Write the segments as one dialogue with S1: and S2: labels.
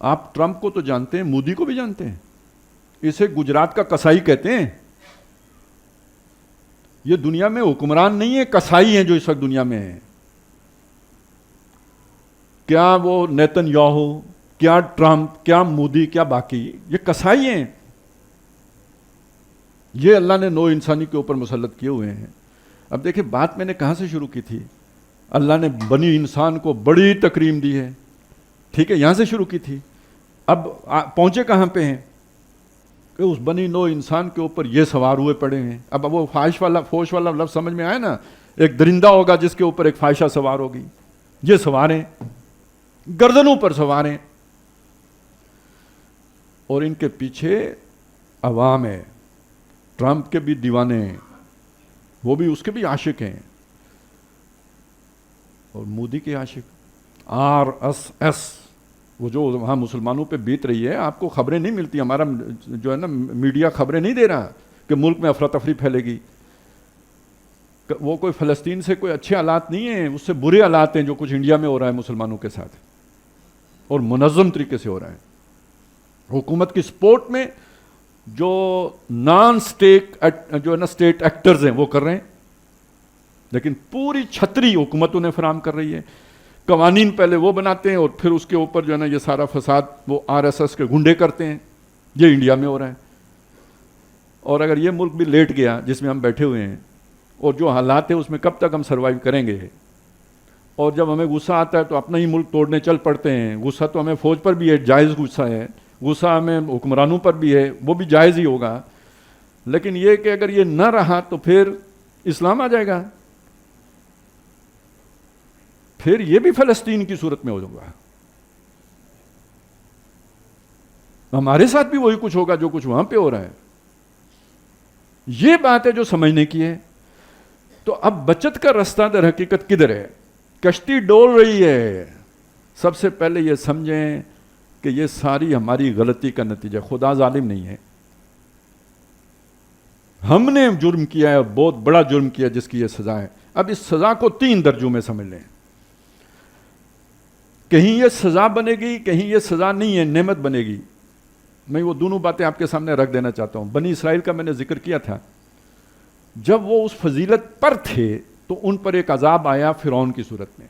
S1: آپ ٹرمپ کو تو جانتے ہیں، مودی کو بھی جانتے ہیں، اسے گجرات کا کسائی کہتے ہیں. یہ دنیا میں حکمران نہیں ہے، کسائی ہیں جو اس وقت دنیا میں ہیں. کیا وہ نیتن یاہو، کیا ٹرمپ، کیا مودی، کیا باقی، یہ کسائی ہیں. یہ اللہ نے نو انسانی کے اوپر مسلط کیے ہوئے ہیں. اب دیکھیں بات میں نے کہاں سے شروع کی تھی. اللہ نے بنی انسان کو بڑی تکریم دی ہے، ٹھیک ہے، یہاں سے شروع کی تھی. اب پہنچے کہاں پہ ہیں کہ اس بنی نو انسان کے اوپر یہ سوار ہوئے پڑے ہیں. اب وہ فوش والا لفظ سمجھ میں آیا نا، ایک درندہ ہوگا جس کے اوپر ایک فاحشہ سوار ہوگی. یہ سوار ہیں، گردنوں پر سوار ہیں، اور ان کے پیچھے عوام ہے. ٹرمپ کے بھی دیوانے ہیں، وہ بھی اس کے بھی عاشق ہیں، اور مودی کے عاشق RSS، وہ جو وہاں مسلمانوں پہ بیت رہی ہے. آپ کو خبریں نہیں ملتی، ہمارا جو ہے نا میڈیا خبریں نہیں دے رہا کہ ملک میں افراتفری پھیلے گی. وہ کوئی فلسطین سے کوئی اچھے حالات نہیں ہیں، اس سے برے حالات ہیں جو کچھ انڈیا میں ہو رہا ہے مسلمانوں کے ساتھ، اور منظم طریقے سے ہو رہا ہے. حکومت کی سپورٹ میں جو نان سٹیٹ جو ہے نا اسٹیٹ ایکٹرز ہیں وہ کر رہے ہیں، لیکن پوری چھتری حکومتوں نے فراہم کر رہی ہے. قوانین پہلے وہ بناتے ہیں اور پھر اس کے اوپر جو ہے نا یہ سارا فساد وہ RSS کے گنڈے کرتے ہیں. یہ انڈیا میں ہو رہا ہے. اور اگر یہ ملک بھی لیٹ گیا جس میں ہم بیٹھے ہوئے ہیں، اور جو حالات ہیں اس میں کب تک ہم سروائیو کریں گے. اور جب ہمیں غصہ آتا ہے تو اپنا ہی ملک توڑنے چل پڑتے ہیں. غصہ تو ہمیں فوج پر بھی ہے، جائز غصہ ہے، غصہ ہمیں حکمرانوں پر بھی ہے، وہ بھی جائز ہی ہوگا. لیکن یہ کہ اگر یہ نہ رہا تو پھر اسلام آ جائے گا، پھر یہ بھی فلسطین کی صورت میں ہو جائے گا. ہمارے ساتھ بھی وہی کچھ ہوگا جو کچھ وہاں پہ ہو رہا ہے. یہ بات ہے جو سمجھنے کی ہے. تو اب بچت کا رستہ در حقیقت کدھر ہے؟ کشتی ڈول رہی ہے. سب سے پہلے یہ سمجھیں کہ یہ ساری ہماری غلطی کا نتیجہ. خدا ظالم نہیں ہے. ہم نے جرم کیا ہے، بہت بڑا جرم کیا جس کی یہ سزا ہے. اب اس سزا کو 3 درجوں میں سمجھ لیں. کہیں یہ سزا بنے گی، کہیں یہ سزا نہیں ہے، نعمت بنے گی. میں وہ دونوں باتیں آپ کے سامنے رکھ دینا چاہتا ہوں. بنی اسرائیل کا میں نے ذکر کیا تھا، جب وہ اس فضیلت پر تھے تو ان پر ایک عذاب آیا فرعون کی صورت میں.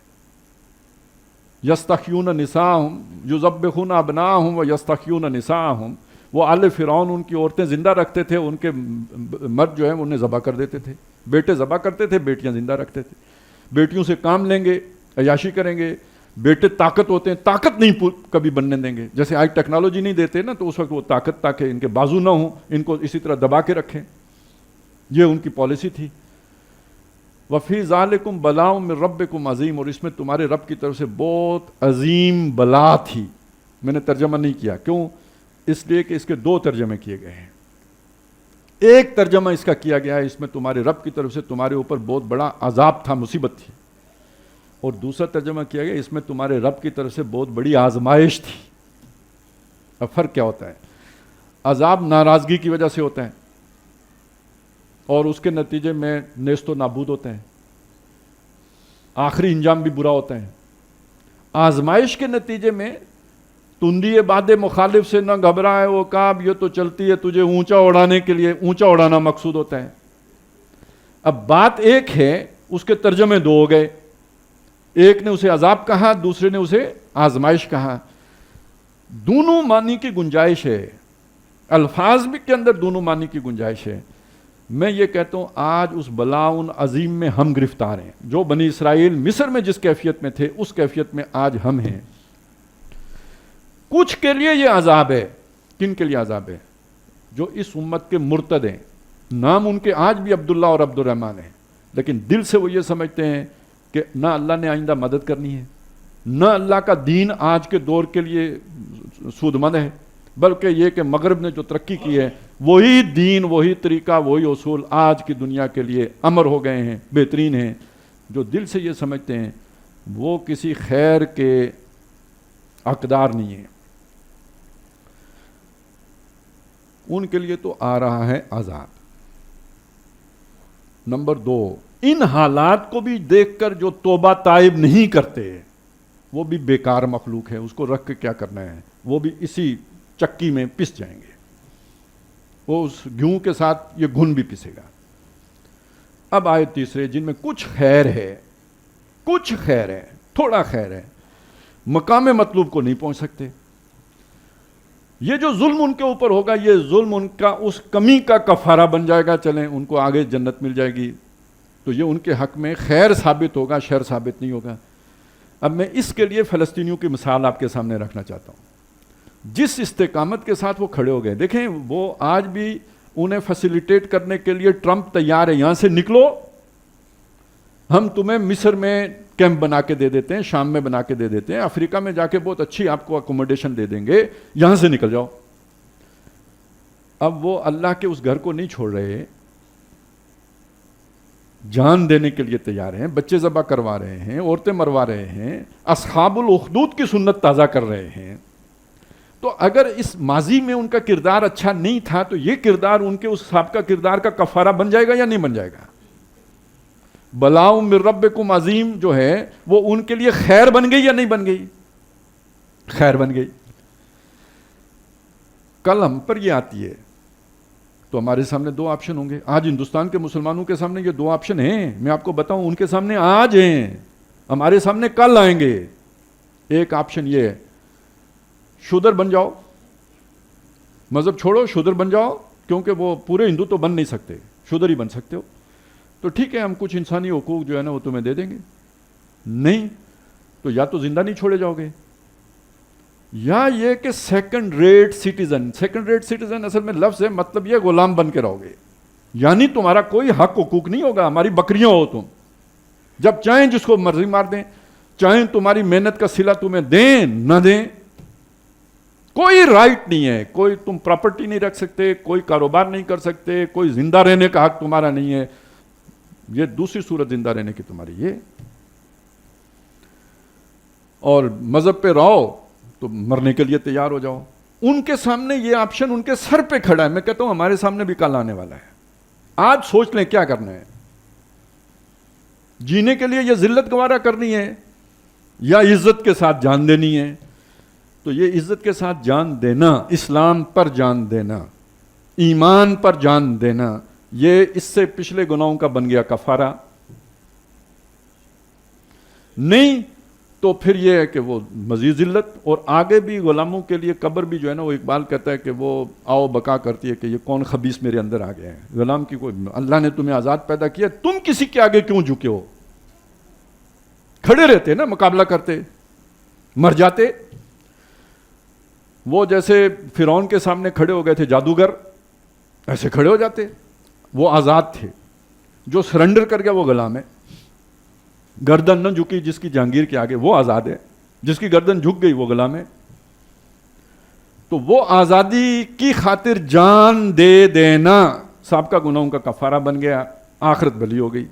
S1: یستحیون نساءہم یذبحون ابناءہم ویستحیون نساءہم. وہ آل فرعون ان کی عورتیں زندہ رکھتے تھے، ان کے مرد جو ہیں انہیں ذبح کر دیتے تھے. بیٹے ذبح کرتے تھے، بیٹیاں زندہ رکھتے تھے. بیٹیوں سے کام لیں گے، عیاشی کریں گے. بیٹے طاقت ہوتے ہیں، طاقت نہیں کبھی بننے دیں گے. جیسے آج ٹیکنالوجی نہیں دیتے نا، تو اس وقت وہ طاقت تاکہ ان کے بازو نہ ہوں، ان کو اسی طرح دبا کے رکھیں. یہ ان کی پالیسی تھی. وفی ذالکم بلاء من ربکم عظیم. اور اس میں تمہارے رب کی طرف سے بہت عظیم بلا تھی. میں نے ترجمہ نہیں کیا، کیوں؟ اس لیے کہ اس کے 2 ترجمے کیے گئے ہیں. ایک ترجمہ اس کا کیا گیا ہے اس میں تمہارے رب کی طرف سے تمہارے اوپر بہت بڑا عذاب تھا، مصیبت تھی. اور دوسرا ترجمہ کیا گیا اس میں تمہارے رب کی طرف سے بہت بڑی آزمائش تھی. اب فرق کیا ہوتا ہے؟ عذاب ناراضگی کی وجہ سے ہوتا ہے اور اس کے نتیجے میں نیست و نابود ہوتے ہیں، آخری انجام بھی برا ہوتا ہے. آزمائش کے نتیجے میں تندی باد مخالف سے نہ گھبرائے وہ کعب، یہ تو چلتی ہے تجھے اونچا اڑانے کے لیے، اونچا اڑانا مقصود ہوتا ہے. اب بات ایک ہے، اس کے ترجمے 2 ہو گئے. ایک نے اسے عذاب کہا، دوسرے نے اسے آزمائش کہا. دونوں معنی کی گنجائش ہے، الفاظ بھی کے اندر دونوں معنی کی گنجائش ہے. میں یہ کہتا ہوں آج اس بلاؤن عظیم میں ہم گرفتار ہیں. جو بنی اسرائیل مصر میں جس کیفیت میں تھے اس کیفیت میں آج ہم ہیں. کچھ کے لیے یہ عذاب ہے. کن کے لیے عذاب ہے؟ جو اس امت کے مرتد ہیں. نام ان کے آج بھی عبداللہ اور عبد الرحمن ہیں، لیکن دل سے وہ یہ سمجھتے ہیں کہ نہ اللہ نے آئندہ مدد کرنی ہے، نہ اللہ کا دین آج کے دور کے لیے سودمند ہے، بلکہ یہ کہ مغرب نے جو ترقی کی ہے وہی دین، وہی طریقہ، وہی اصول آج کی دنیا کے لیے امر ہو گئے ہیں، بہترین ہیں. جو دل سے یہ سمجھتے ہیں وہ کسی خیر کے حقدار نہیں ہیں. ان کے لیے تو آ رہا ہے عذاب. نمبر 2، ان حالات کو بھی دیکھ کر جو توبہ تائب نہیں کرتے، وہ بھی بیکار مخلوق ہے، اس کو رکھ کے کیا کرنا ہے، وہ بھی اسی چکی میں پس جائیں گے، وہ اس گیہوں کے ساتھ یہ گھن بھی پسے گا۔ اب آئے تیسرے، جن میں کچھ خیر ہے، کچھ خیر ہے، تھوڑا خیر ہے، مقام مطلوب کو نہیں پہنچ سکتے۔ یہ جو ظلم ان کے اوپر ہوگا، یہ ظلم ان کا اس کمی کا کفارہ بن جائے گا، چلیں ان کو آگے جنت مل جائے گی، تو یہ ان کے حق میں خیر ثابت ہوگا، شر ثابت نہیں ہوگا۔ اب میں اس کے لیے فلسطینیوں کی مثال آپ کے سامنے رکھنا چاہتا ہوں۔ جس استقامت کے ساتھ وہ کھڑے ہو گئے، دیکھیں وہ آج بھی انہیں فیسیلیٹیٹ کرنے کے لیے ٹرمپ تیار ہے، یہاں سے نکلو، ہم تمہیں مصر میں کیمپ بنا کے دے دیتے ہیں، شام میں بنا کے دے دیتے ہیں، افریقہ میں جا کے بہت اچھی آپ کو اکوموڈیشن دے دیں گے، یہاں سے نکل جاؤ۔ اب وہ اللہ کے اس گھر کو نہیں چھوڑ رہے، جان دینے کے لیے تیار ہیں، بچے ذبح کروا رہے ہیں، عورتیں مروا رہے ہیں، اصحاب الاخدود کی سنت تازہ کر رہے ہیں۔ تو اگر اس ماضی میں ان کا کردار اچھا نہیں تھا تو یہ کردار ان کے اس سابقہ کردار کا کفارہ بن جائے گا یا نہیں بن جائے گا؟ بلاؤ من ربکم عظیم جو ہے وہ ان کے لیے خیر بن گئی یا نہیں بن گئی؟ خیر بن گئی۔ کل ہم پر یہ آتی ہے تو ہمارے سامنے دو آپشن ہوں گے۔ آج ہندوستان کے مسلمانوں کے سامنے یہ دو آپشن ہیں، میں آپ کو بتاؤں، ان کے سامنے آج ہیں، ہمارے سامنے کل آئیں گے۔ ایک آپشن یہ ہے، شودر بن جاؤ، مذہب چھوڑو، شودر بن جاؤ، کیونکہ وہ پورے ہندو تو بن نہیں سکتے، شودر ہی بن سکتے ہو، تو ٹھیک ہے ہم کچھ انسانی حقوق جو ہے نا وہ تمہیں دے دیں گے۔ نہیں تو یا تو زندہ نہیں چھوڑے جاؤ گے، یا یہ کہ second rate citizen, second rate citizen اصل میں لفظ ہے، مطلب یہ غلام بن کے رہو گے، یعنی تمہارا کوئی حق حقوق نہیں ہوگا، ہماری بکریاں ہو تم، جب چاہیں جس کو مرضی مار دیں، چاہیں تمہاری محنت کا صلہ تمہیں دیں نہ دیں، کوئی رائٹ نہیں ہے، کوئی تم پراپرٹی نہیں رکھ سکتے، کوئی کاروبار نہیں کر سکتے، کوئی زندہ رہنے کا حق تمہارا نہیں ہے۔ یہ دوسری صورت زندہ رہنے کی تمہاری یہ، اور مذہب پہ رہو تو مرنے کے لیے تیار ہو جاؤ۔ ان کے سامنے یہ آپشن ان کے سر پہ کھڑا ہے، میں کہتا ہوں ہمارے سامنے بھی کل آنے والا ہے۔ آج سوچ لیں کیا کرنا ہے، جینے کے لیے یہ ذلت گوارا کرنی ہے یا عزت کے ساتھ جان دینی ہے؟ تو یہ عزت کے ساتھ جان دینا، اسلام پر جان دینا، ایمان پر جان دینا، یہ اس سے پچھلے گناہوں کا بن گیا کفارہ۔ نہیں تو پھر یہ ہے کہ وہ مزید ذلت، اور آگے بھی غلاموں کے لیے قبر بھی جو ہے نا، وہ اقبال کہتا ہے کہ وہ آؤ بقا کرتی ہے کہ یہ کون خبیث میرے اندر آ گیا ہے۔ غلام کی کوئی، اللہ نے تمہیں آزاد پیدا کیا، تم کسی کے آگے کیوں جھکے ہو؟ کھڑے رہتے نا، مقابلہ کرتے، مر جاتے۔ وہ جیسے فرعون کے سامنے کھڑے ہو گئے تھے جادوگر، ایسے کھڑے ہو جاتے۔ وہ آزاد تھے، جو سرنڈر کر گیا وہ غلام ہے۔ گردن نہ جھکی جس کی جہانگیر کے آگے، وہ آزاد ہے، جس کی گردن جھک گئی وہ غلام ہے۔ تو وہ آزادی کی خاطر جان دے دینا سابقہ گناہوں کا کفارہ بن گیا، آخرت بھلی ہو گئی۔